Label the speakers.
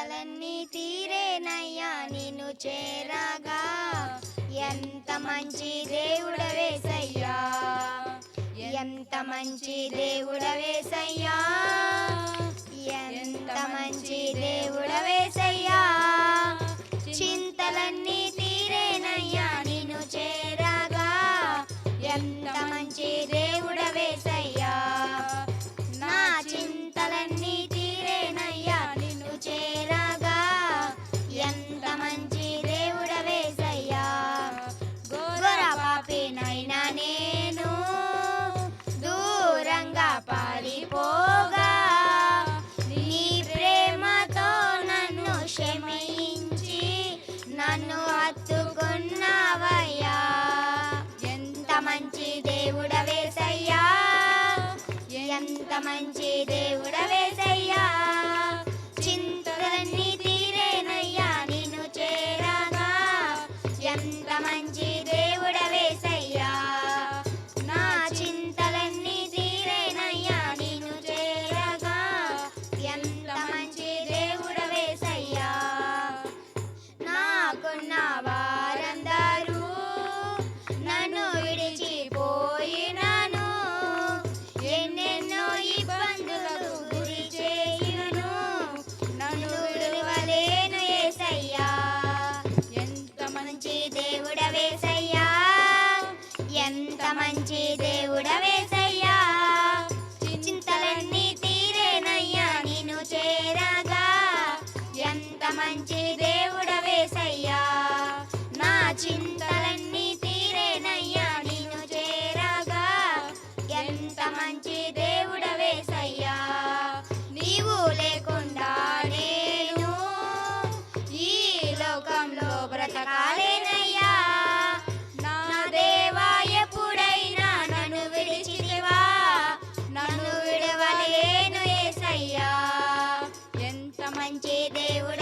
Speaker 1: చింతలన్నీ తీరేనయ్యా నిన్ను చేరగా. ఎంత మంచి దేవుడవేసయ్యా, ఎంత మంచి దేవుడవేసయ్యా, ఎంత మంచి దేవుడవేసయ్యా. చింతలన్నీ తీరేనయ్యా నిన్ను చేరగా. ఎంత మంచి దేవుడవేసయ్యా, నా చింతలన్నీ తీరేనయ్యా నిన్ను చేరగా. ఎంత మంచి దేవుడవేసయ్యా. ఘోర పాపినైనా నేను దూరంగా పారిపోగా, నీ ప్రేమతో నన్ను క్షమించి నన్ను హత్తుకున్నావయ్యా. ఎంత మంచి దేవుడవేసయ్యా, ఎంత మంచి దేవుడవేసయ్యా. చింతలన్నీ తీరేనయ్యా నిన్ను చేరగా. ఎంత మంచి దేవుడవేసయ్యా, నా చింతలన్నీ తీరేనయ్యా నిన్ను చేరగా. ఎంత మంచి దేవుడవేసయ్యా. నాకున్న వారందరూ నన్ను విడిచిపోయినాను, ఎన్నెన్నో ఇబ్బందులకు గురి చేయును, నన్ను విడువలేను యేసయ్యా. ఎంత మంచి దేవుడవేసయ్యా, ఎంత మంచి దేవుడవేసయ్యా. చింతలన్నీ తీరేనయ్యా నిన్ను చేరగా. ఎంత మంచి దేవుడవేసయ్యా, నా చింతలన్నీ తీరేనయ్యా నిన్ను చేరగా. ఎంత మంచి దేవుడవేసయ్యా. నీవు లేకుండా నేను ఈ లోకంలో బ్రతకాలేనయ్యా. నా దేవా ఎప్పుడైనా నన్ను విడిచితివా, నన్ను విడవలేను యేసయ్యా. ఎంత మంచి దేవుడ